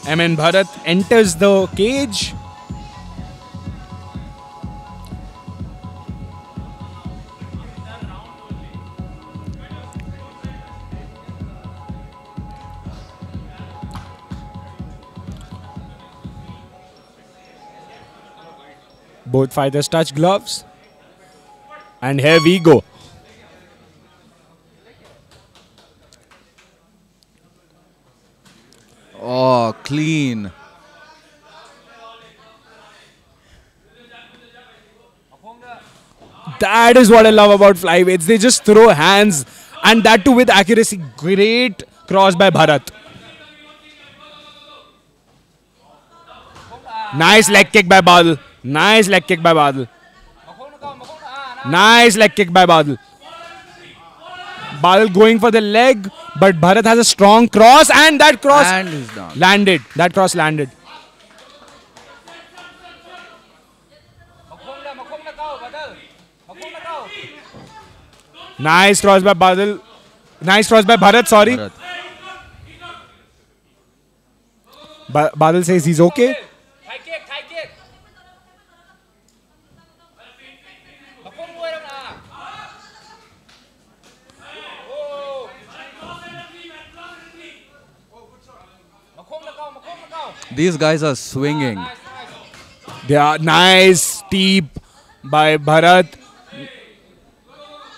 MN Bharat enters the cage. Both fighters touch gloves. And here we go. Oh, clean. That is what I love about flyweights. They just throw hands, and that too with accuracy. Great cross by Bharat. Nice leg kick by Badal. Nice leg kick by Badal. Nice leg kick by Badal. Badal going for the leg, but Bharat has a strong cross, and that cross And he's down. landed. That cross landed. Nice cross by Badal. Nice cross by Bharat, sorry. Bharat. Badal says he's okay. These guys are swinging. They are nice, deep by Bharat.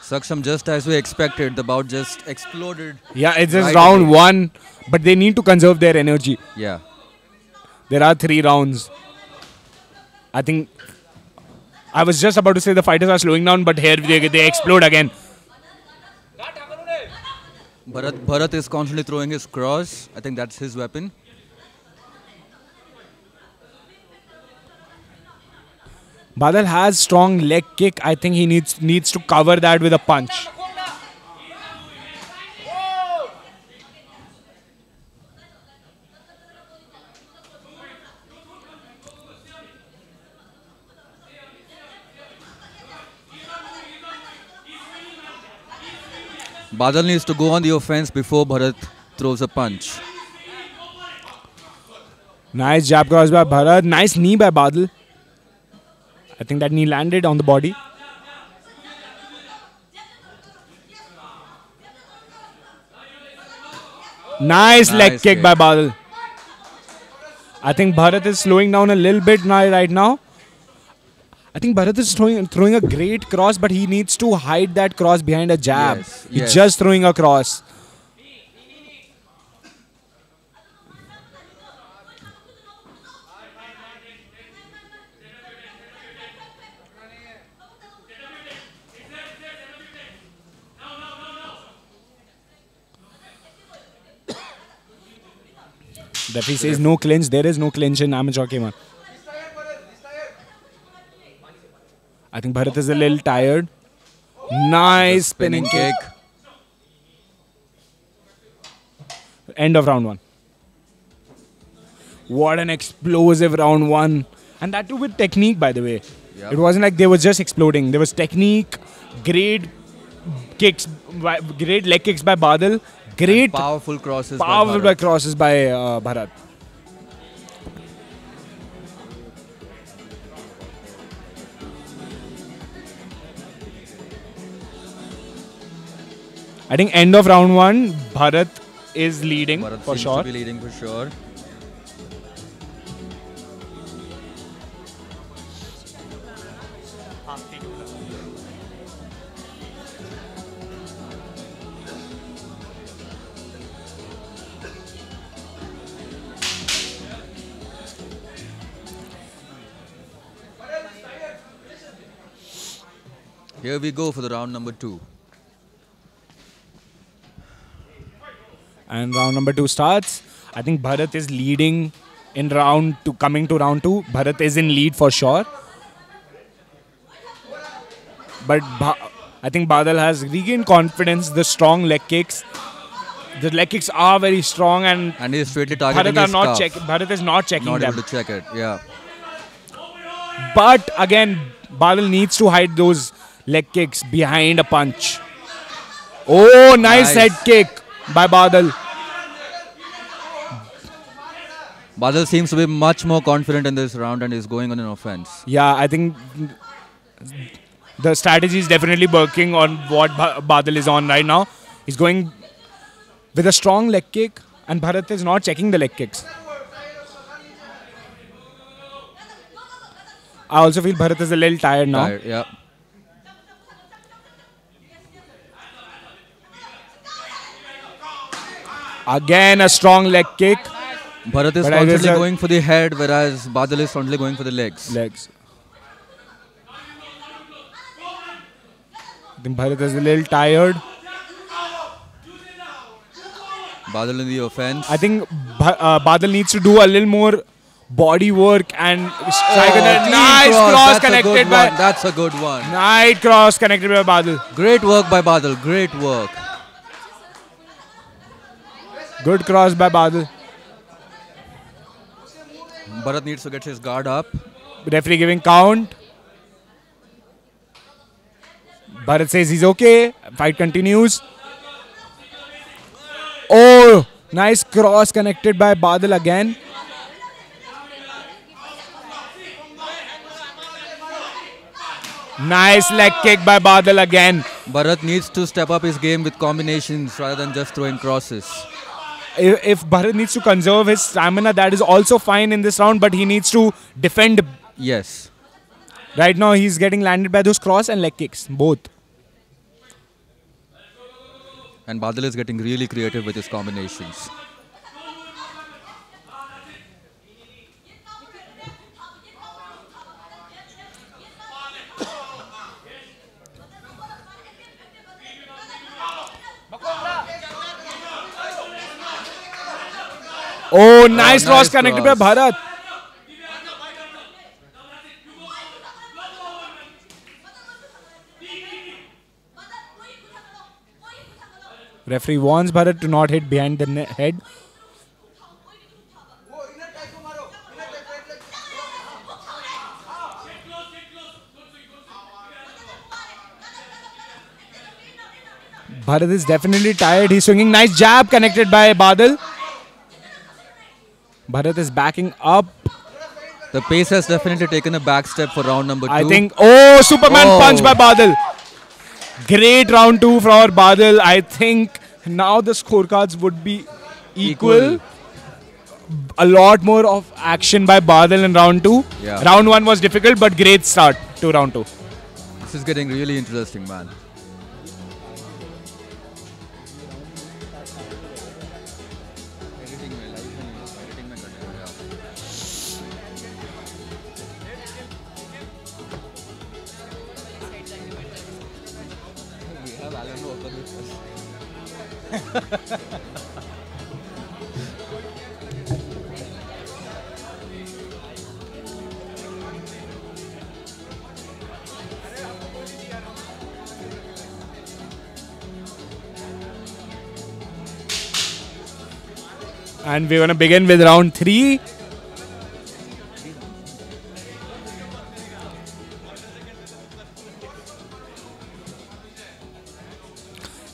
Saksham, just as we expected, the bout just exploded. Yeah, it's just Right round away. one, but they need to conserve their energy. Yeah. There are 3 rounds. I think I was just about to say the fighters are slowing down, but here they explode again. Bharat is constantly throwing his cross. I think that's his weapon. Badal has strong leg kick. I think he needs to cover that with a punch. Badal needs to go on the offense before Bharat throws a punch. Nice jab cross by Bharat. Nice knee by Badal. I think that knee landed on the body. Nice leg Nice kick kick. by Badal. I think Bharat is slowing down a little bit now, right now. I think Bharat is throwing a great cross, but he needs to hide that cross behind a jab. Yes, He's yes. just throwing a cross. Referee says no clinch. There is no clinch in amateur K1. I think Bharat is a little tired. Nice spinning kick. End of round one. What an explosive round one. And that too with technique, by the way. Yep. It wasn't like they were just exploding. There was technique, great kicks, great leg kicks by Badal, great Powerful crosses. powerful by Bharat. crosses by Bharat. I think end of round one, Bharat is leading Bharat for seems sure. to be leading for sure. Here we go for the round number 2. And round number 2 starts. I think Bharat is leading in round 2. Coming to round 2, Bharat is in lead for sure. But I think Badal has regained confidence. The strong leg kicks. The leg kicks are very strong, and And he is straightly targeting Bharat, his scarf. Bharat is not checking Not them. able to check it. Yeah. But again, Badal needs to hide those leg kicks behind a punch. Oh, nice Nice. head kick by Badal. Badal seems to be much more confident in this round and is going on an offense. Yeah, I think the strategy is definitely working on what Badal is on right now. He's going with a strong leg kick, and Bharat is not checking the leg kicks. I also feel Bharat is a little tired now. Tired, yeah. Again, a strong leg kick. Bharat is But I guess constantly going for the head, whereas Badal is constantly going for the legs. Legs. I think Bharat is a little tired. Badal in the offense. I think Badal needs to do a little more body work and strike a clean nice cross That's a connected good by one. That's a good one. nice cross connected by Badal. Great work by Badal. Great work. Good cross by Badal. Bharat needs to get his guard up. Referee giving count. Bharat says he's okay. Fight continues. Oh, nice cross connected by Badal again. Nice leg kick by Badal again. Bharat needs to step up his game with combinations rather than just throwing crosses. If Bharat needs to conserve his stamina, that is also fine in this round, but he needs to defend. Yes. Right now, he's getting landed by those cross and leg kicks, both. And Badal is getting really creative with his combinations. Oh, nice cross nice connected cross. by Bharat. Referee warns Bharat to not hit behind the head. Bharat is definitely tired. He's swinging nice jab connected by Badal. Bharat is backing up. The pace has definitely taken a back step for round number 2. I think, oh, Superman Oh. punch by Badal. Great round 2 for Badal. I think now the scorecards would be equal. A lot more of action by Badal in round 2. Yeah. Round 1 was difficult, but great start to round 2. This is getting really interesting, man. And we're going to begin with round 3.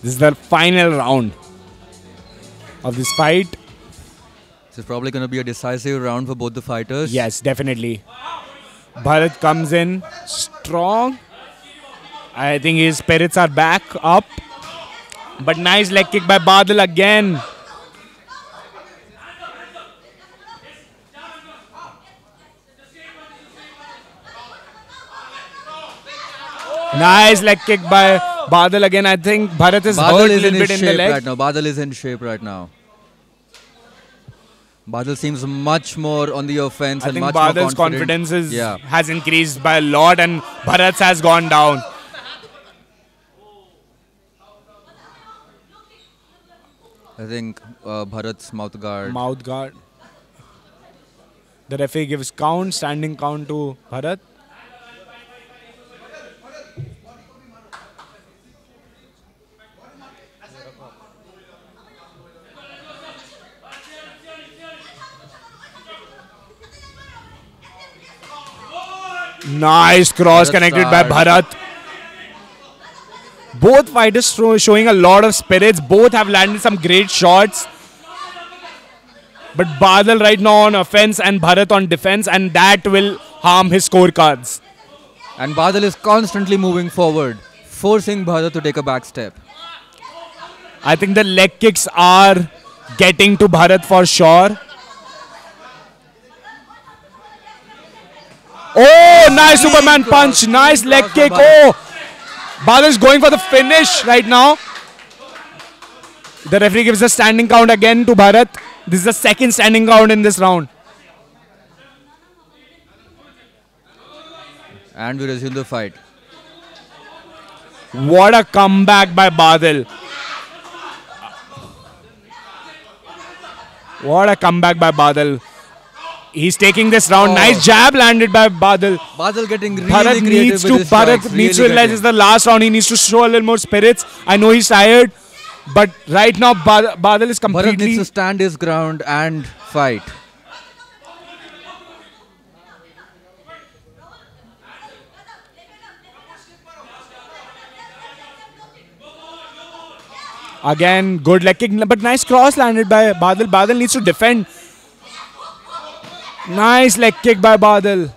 This is the final round of this fight. This is probably going to be a decisive round for both the fighters. Yes, definitely. Bharat comes in strong. I think his spirits are back up. But nice leg kick by Badal again. Nice leg kick by Badal again. I think Bharat is Badal hurt a is in little bit his in the shape leg. right now. Badal is in shape right now. Badal seems much more on the offense I and think much Badal's more confidence confident. has increased by a lot, and Bharat's has gone down. I think Bharat's mouth guard. Mouth guard. The referee gives count, standing count to Bharat. Nice cross Bharat connected by start. Bharat. Both fighters showing a lot of spirits. Both have landed some great shots. But Badal right now on offense and Bharat on defense, and that will harm his scorecards. And Badal is constantly moving forward, forcing Bharat to take a back step. I think the leg kicks are getting to Bharat for sure. Oh, nice Superman punch. Nice leg kick. Oh, Badal is going for the finish right now. The referee gives a standing count again to Bharat. This is the second standing count in this round. And we resume the fight. What a comeback by Badal. What a comeback by Badal. He's taking this round. Nice jab landed by Badal. Badal getting really Bharat creative needs with to his strikes, realize it's the last round. He needs to show a little more spirits. I know he's tired, but right now Badal is completely. Bharat needs to stand his ground and fight. Again, good leg kick, but nice cross landed by Badal. Badal needs to defend. Nice leg kick by Badal.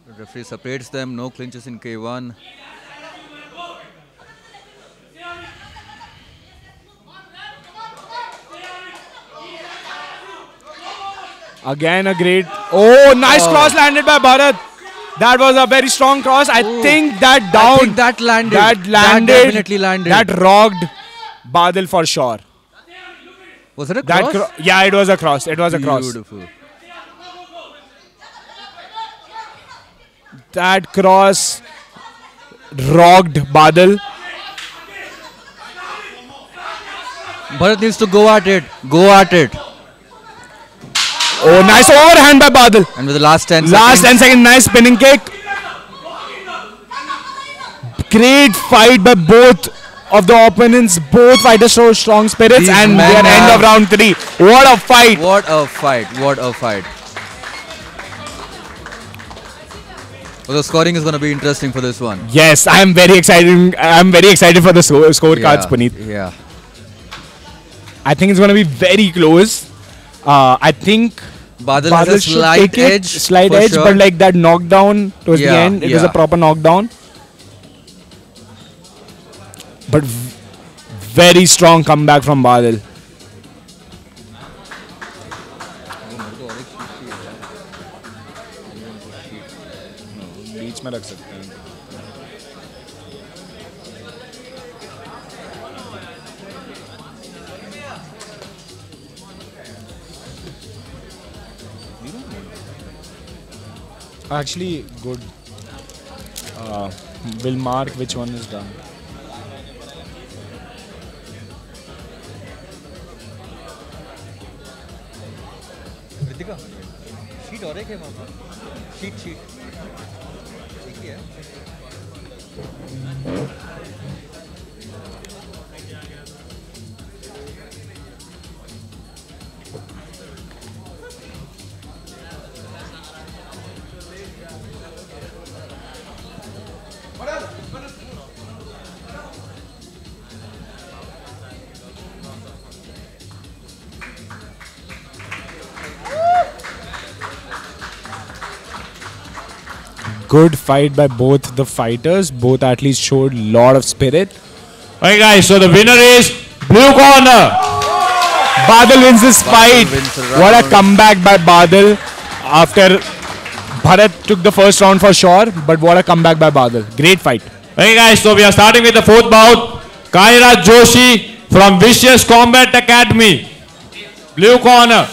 The referee separates them. No clinches in K1. Again a great. Oh, nice cross landed by Bharat. That was a very strong cross. I think that down. I think that landed. That definitely landed. That rocked Badal for sure. Was it a cross? Yeah, it was a cross. It was a cross. Beautiful. That cross rocked Badal. Bharat needs to go at it. Go at it. Oh, nice overhand by Badal. And with the last 10 Last seconds. 10 seconds, nice spinning kick. Great fight by both of the opponents. Both fighters show strong spirits. These and we men are end of round 3. What a fight. What a fight. What a fight. Well, the scoring is going to be interesting for this one. Yes, I am very excited. I am very excited for the scorecards, Puneet. Yeah. I think it's going to be very close. I think Badal has a should slight take it, edge. slight for edge, sure. but like that knockdown towards the end, it was a proper knockdown. But very strong comeback from Badal. बीच में रख सकते हैं. Actually, good. Will mark which one is done. Ritika, sheet और एक है वहाँ पर. Sheet. एक ही है. Good fight by both the fighters. Both athletes showed lot of spirit. Alright guys, so the winner is blue corner. Badal wins this fight. What a comeback by Badal. After Bharat took the first round for sure, but what a comeback by Badal. Great fight. Alright guys, so we are starting with the fourth bout. Kairaj Joshi from Vicious Combat Academy. Blue corner.